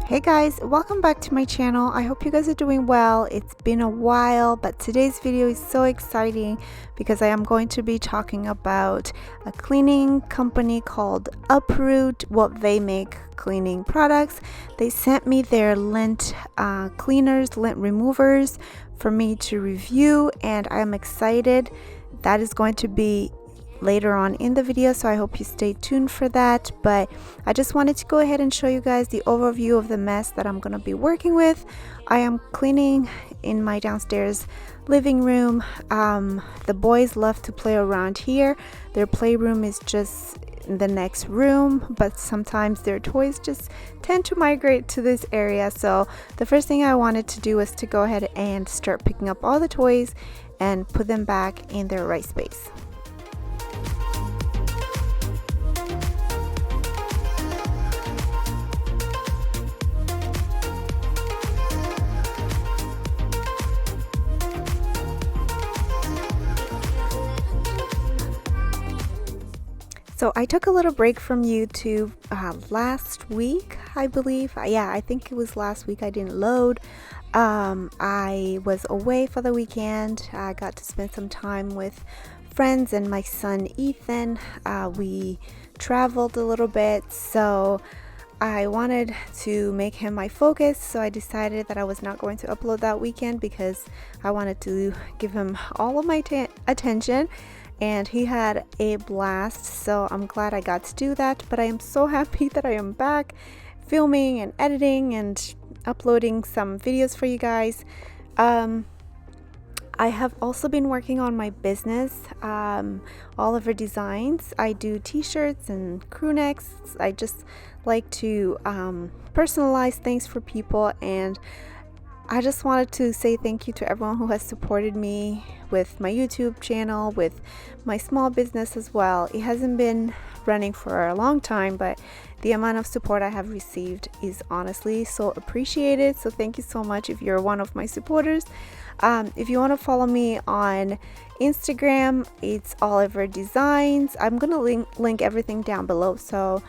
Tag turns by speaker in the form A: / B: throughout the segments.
A: Hey guys, welcome back to my channel. I hope you guys are doing well. It's been a while, but today's video is so exciting because I am going to be talking about a cleaning company called Uproot. Well, they make cleaning products. They sent me their lint cleaners, lint removers for me to review, and I am excited. That is going to be later on in the video, so I hope you stay tuned for that. But I just wanted to go ahead and show you guys the overview of the mess that I'm gonna be working with. I am cleaning in my downstairs living room. The boys love to play around here. Their playroom is just in the next room, but sometimes their toys just tend to migrate to this area. So the first thing I wanted to do was to go ahead and start picking up all the toys and put them back in their right space. So I took a little break from YouTube last week, I believe. Yeah, I think it was last week I didn't load. I was away for the weekend. I got to spend some time with friends and my son Ethan. We traveled a little bit, so I wanted to make him my focus. So I decided that I was not going to upload that weekend because I wanted to give him all of my attention. And he had a blast, so I'm glad I got to do that. But I am so happy that I am back filming and editing and uploading some videos for you guys. I have also been working on my business, Oliver Designs. I do t-shirts and crew necks. I just like to personalize things for people, and I just wanted to say thank you to everyone who has supported me with my YouTube channel, with my small business as well. It hasn't been running for a long time, but the amount of support I have received is honestly so appreciated. So thank you so much if you're one of my supporters. If you want to follow me on Instagram, it's Oliver Designs. I'm going to link everything down below. So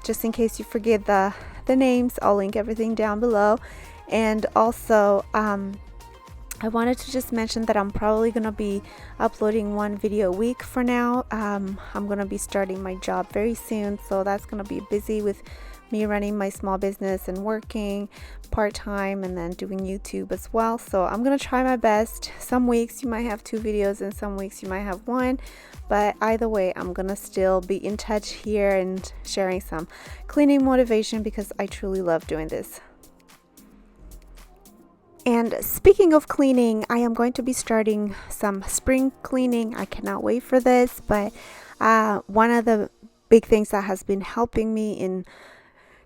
A: just in case you forget the names, I'll link everything down below. And also I wanted to just mention that I'm probably going to be uploading one video a week for now. I'm going to be starting my job very soon, so that's going to be busy with me running my small business and working part-time and then doing YouTube as well. So I'm going to try my best. Some weeks you might have 2 videos and some weeks you might have 1, but either way I'm going to still be in touch here and sharing some cleaning motivation because I truly love doing this. And speaking of cleaning, I am going to be starting some spring cleaning. I cannot wait for this, but one of the big things that has been helping me in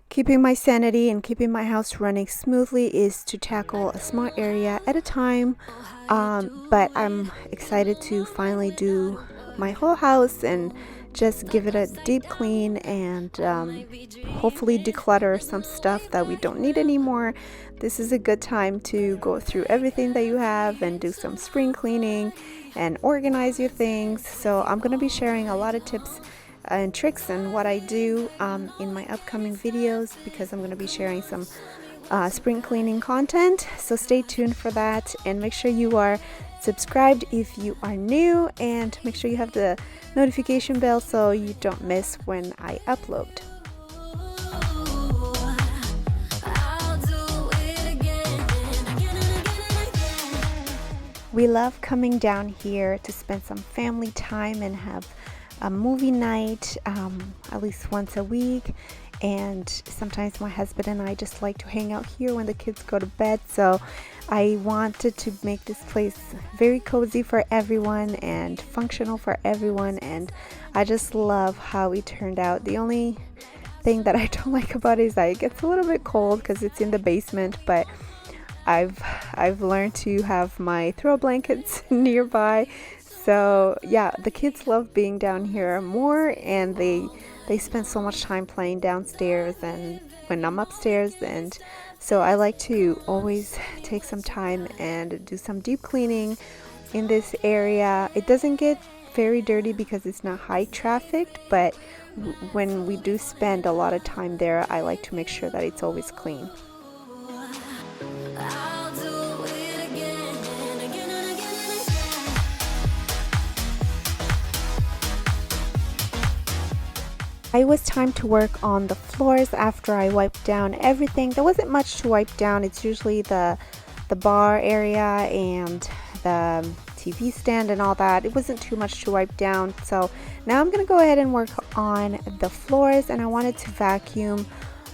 A: keeping my sanity and keeping my house running smoothly is to tackle a small area at a time. But I'm excited to finally do my whole house and just give it a deep clean and hopefully declutter some stuff that we don't need anymore. This is a good time to go through everything that you have and do some spring cleaning and organize your things. So I'm going to be sharing a lot of tips and tricks and what I do in my upcoming videos, because I'm going to be sharing some spring cleaning content. So stay tuned for that, and make sure you are subscribed if you are new, and make sure you have the notification bell so you don't miss when I upload. We love coming down here to spend some family time and have a movie night at least once a week. And sometimes my husband and I just like to hang out here when the kids go to bed. So I wanted to make this place very cozy for everyone and functional for everyone, and I just love how it turned out. The only thing that I don't like about it is that it gets a little bit cold because it's in the basement, but I've learned to have my throw blankets nearby. So yeah, the kids love being down here more, and they spend so much time playing downstairs and when I'm upstairs, and so I like to always take some time and do some deep cleaning in this area. It doesn't get very dirty because it's not high trafficked, but when we do spend a lot of time there, I like to make sure that it's always clean. It was time to work on the floors after I wiped down everything. There wasn't much to wipe down. It's usually the bar area and the TV stand and all that. It wasn't too much to wipe down. So now I'm gonna go ahead and work on the floors, and I wanted to vacuum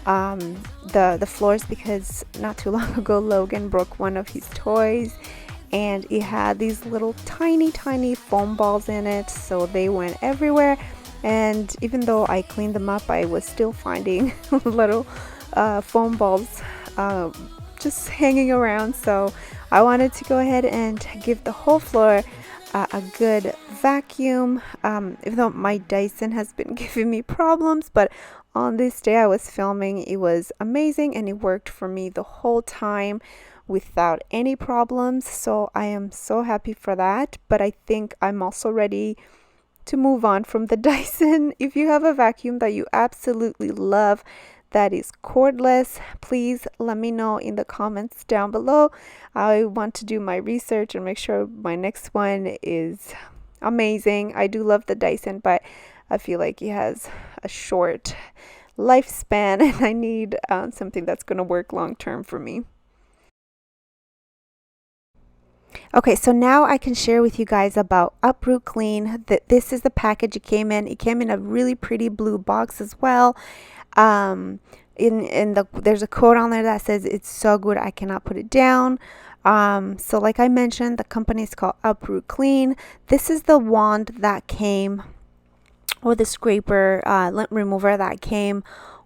A: the floors because not too long ago Logan broke one of his toys, and it had these little tiny foam balls in it, so they went everywhere. And even though I cleaned them up, I was still finding little foam balls just hanging around. So I wanted to go ahead and give the whole floor a good vacuum, even though my Dyson has been giving me problems. But on this day I was filming, it was amazing and it worked for me the whole time without any problems. So I am so happy for that. But I think I'm also ready to move on from the Dyson. If you have a vacuum that you absolutely love that is cordless, please let me know in the comments down below. I want to do my research and make sure my next one is amazing. I do love the Dyson, but I feel like it has a short lifespan and I need something that's going to work long term for me. Okay, so now I can share with you guys about Uproot Clean. This is the package it came in. It came in a really pretty blue box as well. There's a quote on there that says it's so good I cannot put it down. So like I mentioned, the company is called Uproot Clean. This is the wand that came, or the scraper lint remover that came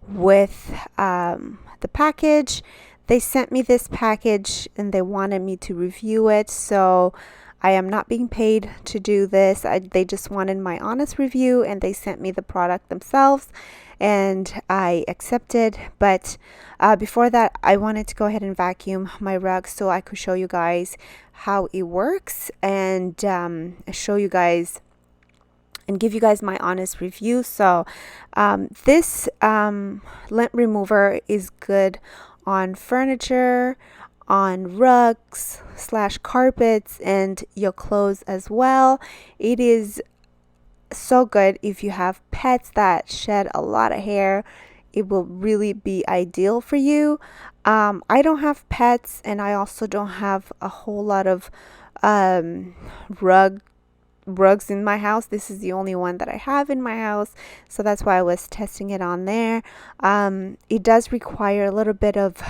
A: with the package. They sent me this package and they wanted me to review it, so I am not being paid to do this. They just wanted my honest review and they sent me the product themselves and I accepted. But before that, I wanted to go ahead and vacuum my rug so I could show you guys how it works and show you guys and give you guys my honest review. So this lint remover is good on furniture, on rugs / carpets, and your clothes as well. It is so good if you have pets that shed a lot of hair. It will really be ideal for you. I don't have pets, and I also don't have a whole lot of rugs in my house. This is the only one that I have in my house, so that's why I was testing it on there. It does require a little bit of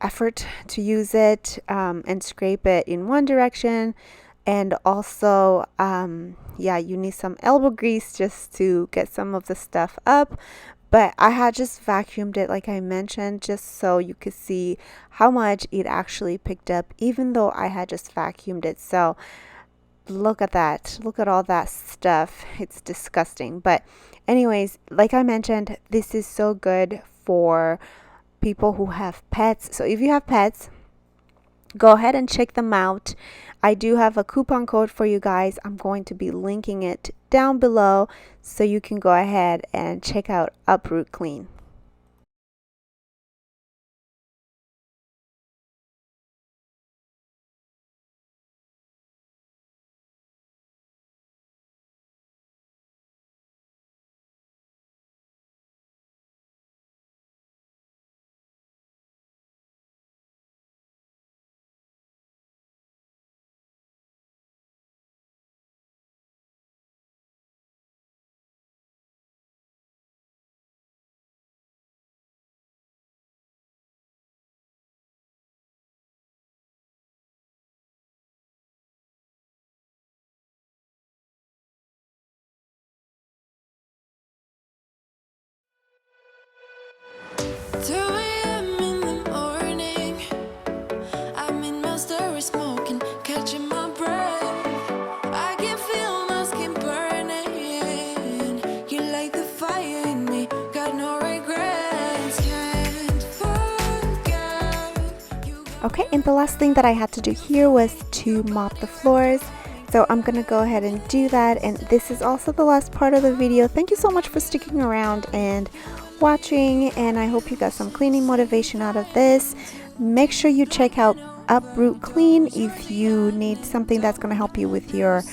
A: effort to use it and scrape it in one direction, and also yeah, you need some elbow grease just to get some of the stuff up. But I had just vacuumed it like I mentioned, just so you could see how much it actually picked up, even though I had just vacuumed it. So look at that. Look at all that stuff. It's disgusting. But anyways, like I mentioned, this is so good for people who have pets. So if you have pets, go ahead and check them out. I do have a coupon code for you guys. I'm going to be linking it down below so you can go ahead and check out Uproot Clean. Okay, and the last thing that I had to do here was to mop the floors. So I'm gonna go ahead and do that, and this is also the last part of the video. Thank you so much for sticking around and watching, and I hope you got some cleaning motivation out of this. Make sure you check out Uproot Clean if you need something that's going to help you with your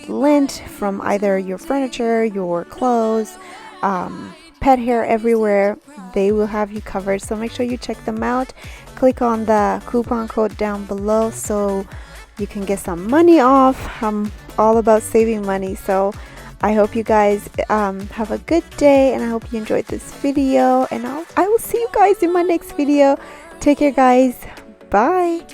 A: lint from either your furniture, your clothes, pet hair everywhere. They will have you covered, so make sure you check them out. Click on the coupon code down below so you can get some money off. I'm all about saving money, so I hope you guys have a good day, and I hope you enjoyed this video, and I will see you guys in my next video. Take care, guys. Bye.